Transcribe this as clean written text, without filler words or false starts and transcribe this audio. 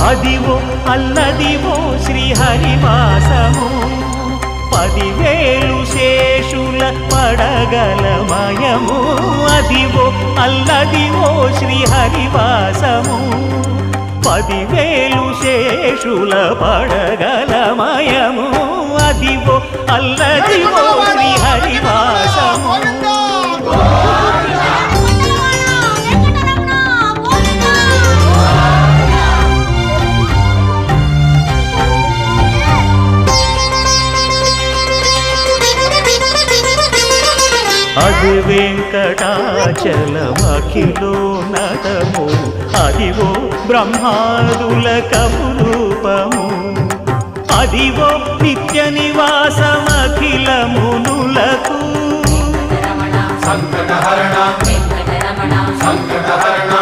అదివో అల్లదివో శ్రీహరివాసము 10,000 శేషుల పడగలమయము అదివో అల్లదివో శ్రీహరివాసము 10,000 శేషుల పడగలమయము అదివో అల్లదివో శ్రీహరివాసము అది వెంకటాచలమఖిలోన్నతము అదివో బ్రహ్మాదుల కపురూపము అదివో నిత్య నివాసమఖిల మునులకు సంకటహరణ సంకటహరణ